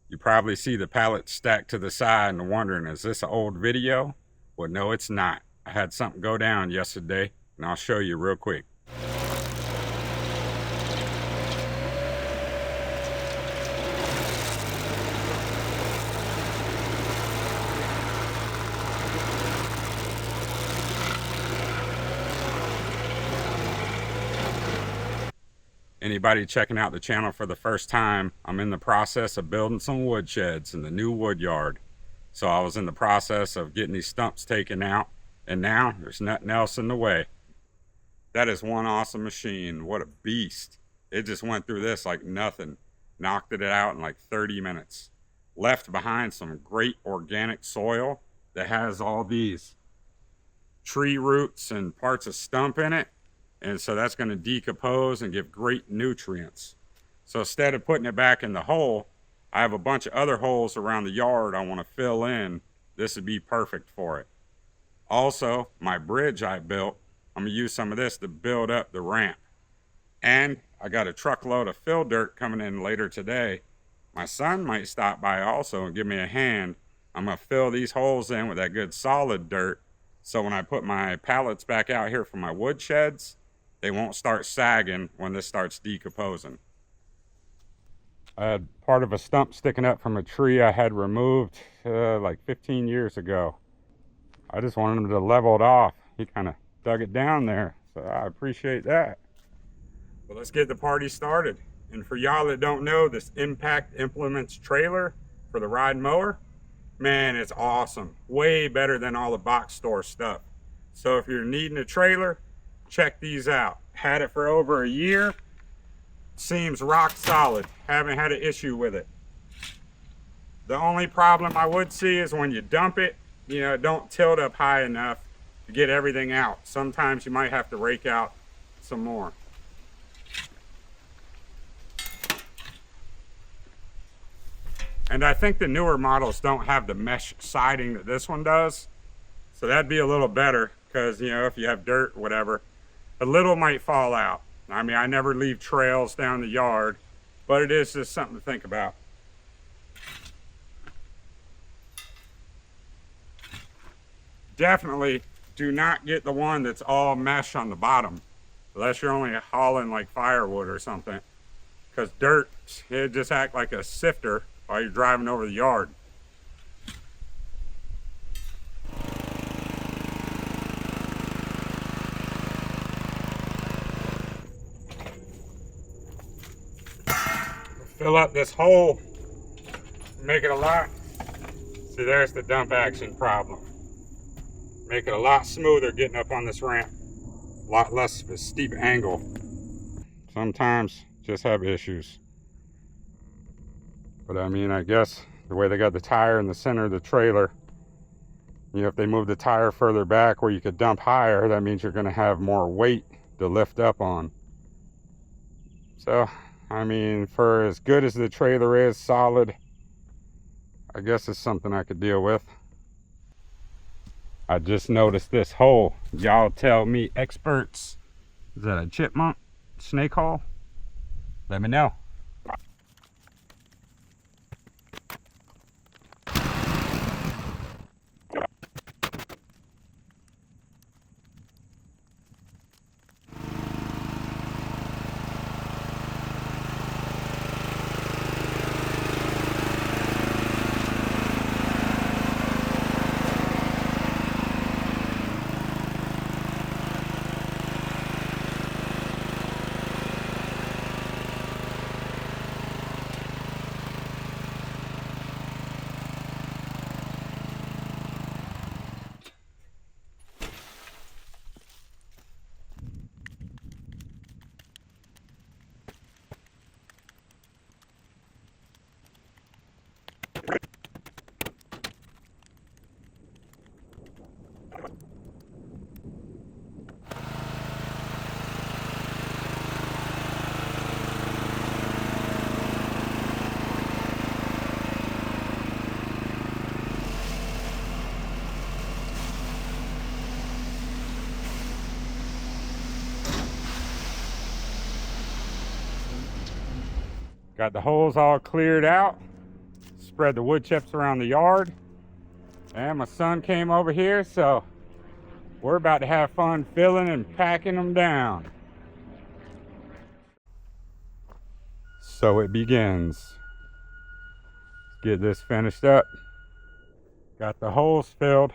You probably see the pallets stacked to the side and wondering, is this an old video? Well, no, it's not. I had something go down yesterday, and I'll show you real quick. Anybody checking out the channel for the first time, I'm in the process of building some wood sheds in the new wood yard. So I was in the process of getting these stumps taken out, and now there's nothing else in the way. That is one awesome machine. What a beast. It just went through this like nothing. Knocked it out in like 30 minutes. Left behind some great organic soil that has all these tree roots and parts of stump in it. And so that's going to decompose and give great nutrients. So instead of putting it back in the hole, I have a bunch of other holes around the yard I want to fill in. This would be perfect for it. Also, my bridge I built, I'm going to use some of this to build up the ramp. And I got a truckload of fill dirt coming in later today. My son might stop by also and give me a hand. I'm going to fill these holes in with that good solid dirt. So when I put my pallets back out here for my wood sheds, they won't start sagging when this starts decomposing. I had part of a stump sticking up from a tree I had removed like 15 years ago. I just wanted him to level it off. He kind of dug it down there, so I appreciate that. Well, let's get the party started. And for y'all that don't know, this Impact Implements trailer for the ride mower, man, it's awesome. Way better than all the box store stuff. So if you're needing a trailer, check these out. Had it for over a year. Seems rock solid. Haven't had an issue with it. The only problem I would see is when you dump it, you know, don't tilt up high enough to get everything out. Sometimes you might have to rake out some more. And I think the newer models don't have the mesh siding that this one does. So that'd be a little better because, you know, if you have dirt, whatever, a little might fall out. I mean, I never leave trails down the yard, but it is just something to think about. Definitely do not get the one that's all mesh on the bottom, unless you're only hauling like firewood or something, because dirt, it just act like a sifter while you're driving over the yard. Fill up this hole, make it a lot, see there's the dump action problem. Make it a lot smoother getting up on this ramp, a lot less of a steep angle. Sometimes just have issues. But I mean, I guess the way they got the tire in the center of the trailer, you know, if they move the tire further back where you could dump higher, that means you're gonna have more weight to lift up on. So, I mean, for as good as the trailer is, solid, I guess it's something I could deal with. I just noticed this hole. Y'all tell me, experts, is that a chipmunk snake hole? Let me know. Got the holes all cleared out. spread the wood chips around the yard. And my son came over here, so we're about to have fun filling and packing them down. So it begins. Let's get this finished up. Got the holes filled.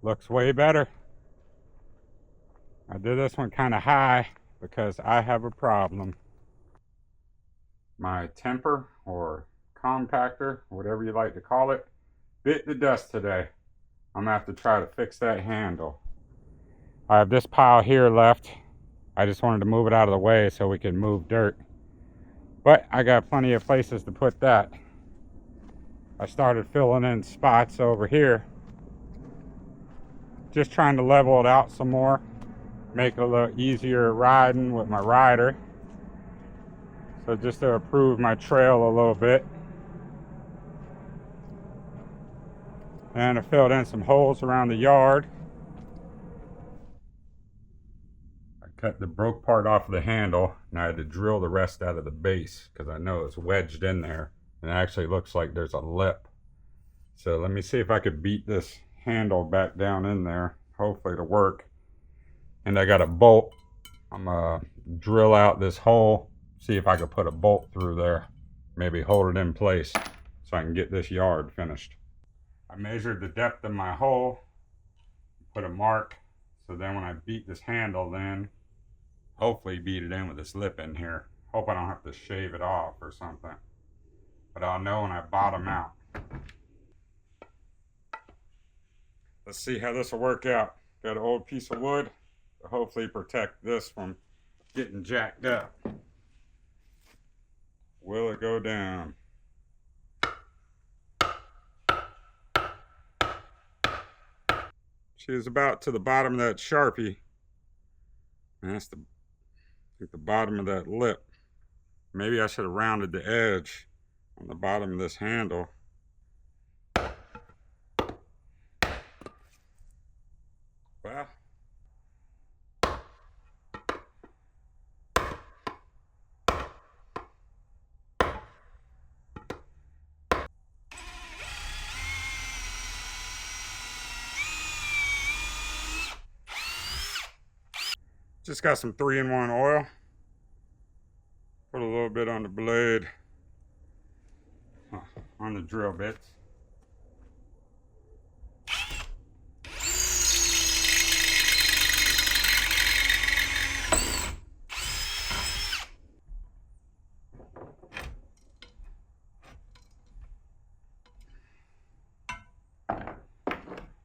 Looks way better. I did this one kind of high because I have a problem. My temper or compactor, whatever you like to call it, bit the dust today. I'm gonna have to try to fix that handle. I have this pile here left. I just wanted to move it out of the way so we could move dirt. But I got plenty of places to put that. I started filling in spots over here. Just trying to level it out some more. Make it a little easier riding with my rider. So just to improve my trail a little bit. And I filled in some holes around the yard. I cut the broke part off of the handle and I had to drill the rest out of the base because I know it's wedged in there and it actually looks like there's a lip. So let me see if I could beat this handle back down in there. Hopefully it'll work. And I got a bolt. I'm gonna drill out this hole, see if I could put a bolt through there, maybe hold it in place so I can get this yard finished. I measured the depth of my hole, put a mark, so then when I beat this handle in, hopefully beat it in with this lip in here. Hope I don't have to shave it off or something. But I'll know when I bottom out. Let's see how this will work out. Got an old piece of wood to hopefully protect this from getting jacked up. Will it go down? She was about to the bottom of that Sharpie. And that's the bottom of that lip. Maybe I should have rounded the edge on the bottom of this handle. Well, just got some 3-in-1 oil. Put a little bit on the blade, on the drill bits.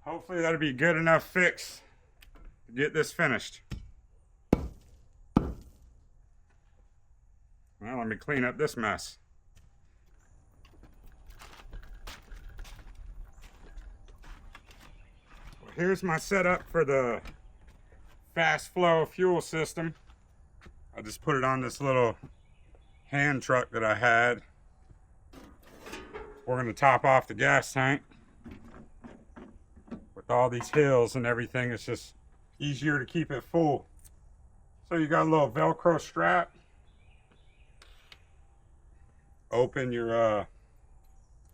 Hopefully that'll be good enough fix to get this finished. Well, let me clean up this mess. Well, here's my setup for the fast flow fuel system. I just put it on this little hand truck that I had. We're going to top off the gas tank. With all these hills and everything, it's just easier to keep it full. So you got a little Velcro strap. Open your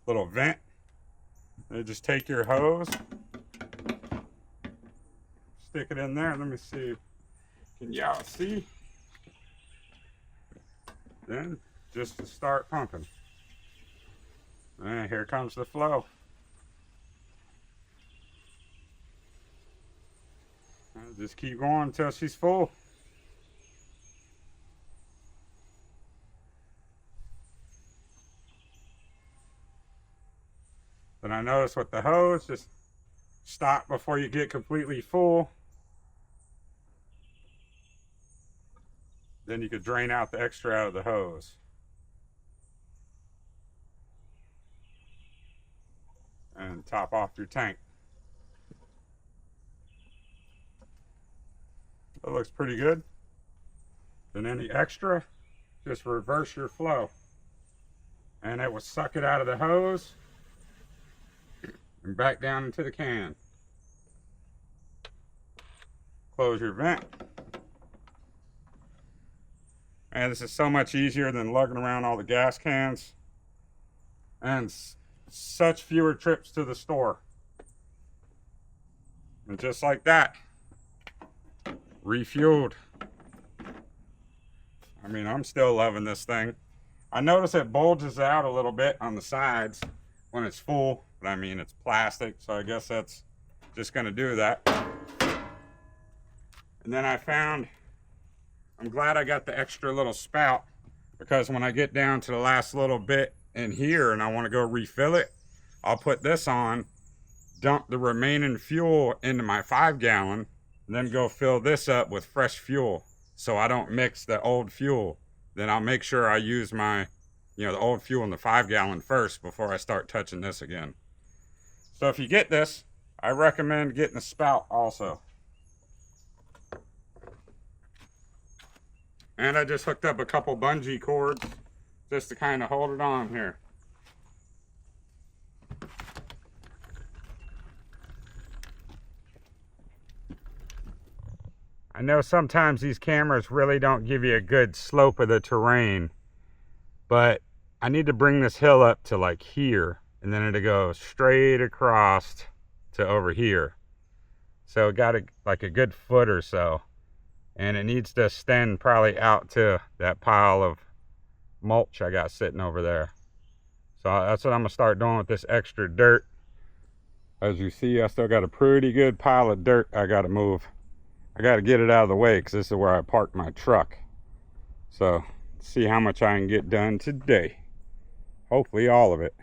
little vent. And just take your hose, stick it in there. Let me see. Can y'all see? Then just to start pumping. And here comes the flow. And just keep going until she's full. Then I notice with the hose, just stop before you get completely full. Then you could drain out the extra out of the hose. And top off your tank. That looks pretty good. Then any extra, just reverse your flow. And it will suck it out of the hose and back down into the can. Close your vent. And this is so much easier than lugging around all the gas cans. And such fewer trips to the store. And just like that, refueled. I mean, I'm still loving this thing. I notice it bulges out a little bit on the sides when it's full, but I mean, it's plastic, so I guess that's just gonna do that. And then I found, I'm glad I got the extra little spout, because when I get down to the last little bit in here and I want to go refill it, I'll put this on, dump the remaining fuel into my 5-gallon, and then go fill this up with fresh fuel so I don't mix the old fuel. Then I'll make sure I use my, the old fuel in the 5-gallon first before I start touching this again. So if you get this, I recommend getting a spout also. And I just hooked up a couple bungee cords just to kind of hold it on here. I know sometimes these cameras really don't give you a good slope of the terrain, but I need to bring this hill up to like here, and then it'll go straight across to over here. So it got like a good foot or so, and it needs to extend probably out to that pile of mulch I got sitting over there. So that's what I'm gonna start doing with this extra dirt. As you see, I still got a pretty good pile of dirt I gotta move. I got to get it out of the way because this is where I park my truck. So, see how much I can get done today. Hopefully all of it.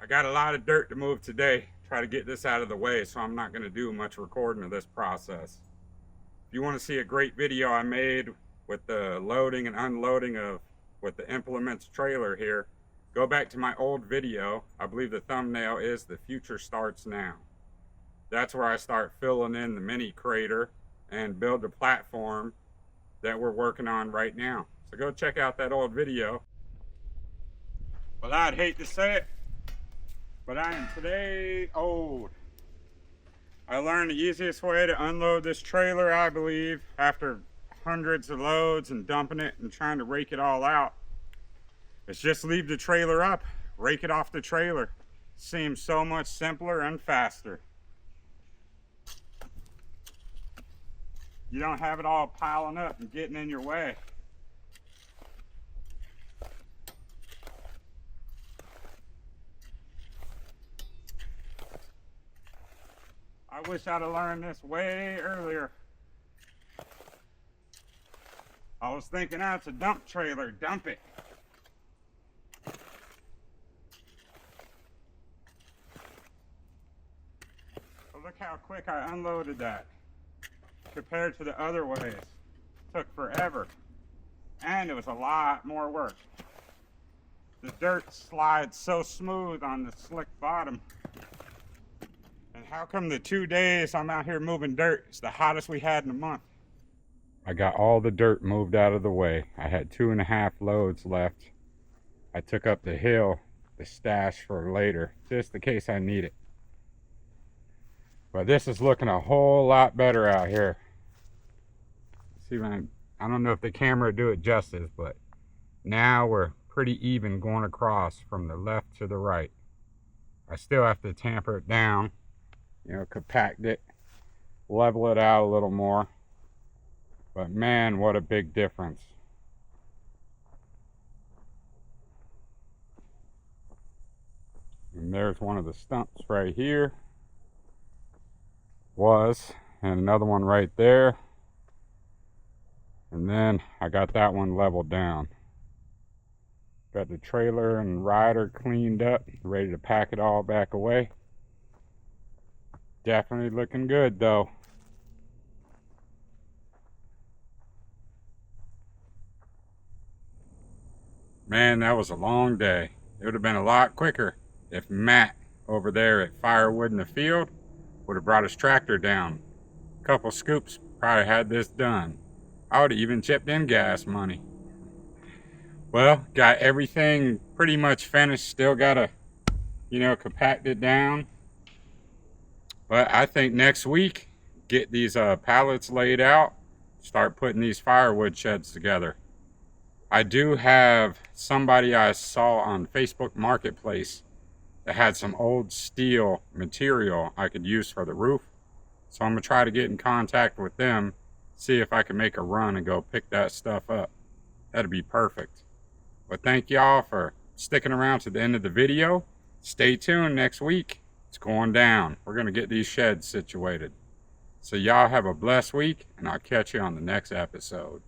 I got a lot of dirt to move today. Try to get this out of the way, so I'm not going to do much recording of this process. If you want to see a great video I made with the loading and unloading of with the implements trailer here, go back to my old video. I believe the thumbnail is "The Future Starts Now." That's where I start filling in the mini crater and build the platform that we're working on right now. So go check out that old video. Well, I'd hate to say it, but I am today old. I learned the easiest way to unload this trailer, I believe, after hundreds of loads and dumping it and trying to rake it all out. It's just leave the trailer up, rake it off the trailer. Seems so much simpler and faster. You don't have it all piling up and getting in your way. I wish I'd have learned this way earlier. I was thinking, it's a dump trailer, dump it. Look how quick I unloaded that compared to the other ways. It took forever, and it was a lot more work. The dirt slides so smooth on the slick bottom. And how come the 2 days I'm out here moving dirt is the hottest we had in a month? I got all the dirt moved out of the way. I had 2.5 loads left. I took up the hill, the stash for later, just in case I need it. But this is looking a whole lot better out here. See, I don't know if the camera do it justice, but now we're pretty even going across from the left to the right. I still have to tamper it down, compact it, level it out a little more. But man, what a big difference. And there's one of the stumps right here. And another one right there. And then I got that one leveled down. Got the trailer and rider cleaned up, ready to pack it all back away. Definitely looking good though. Man, that was a long day. It would have been a lot quicker if Matt over there at Firewood in the Field would have brought his tractor down. A couple scoops probably had this done. I would have even chipped in gas money. Well, got everything pretty much finished. Still gotta, compact it down. But I think next week, get these pallets laid out, start putting these firewood sheds together. I do have somebody I saw on Facebook Marketplace that had some old steel material I could use for the roof. So I'm going to try to get in contact with them, see if I can make a run and go pick that stuff up. That'd be perfect. But thank y'all for sticking around to the end of the video. Stay tuned next week. It's going down. We're going to get these sheds situated. So y'all have a blessed week, and I'll catch you on the next episode.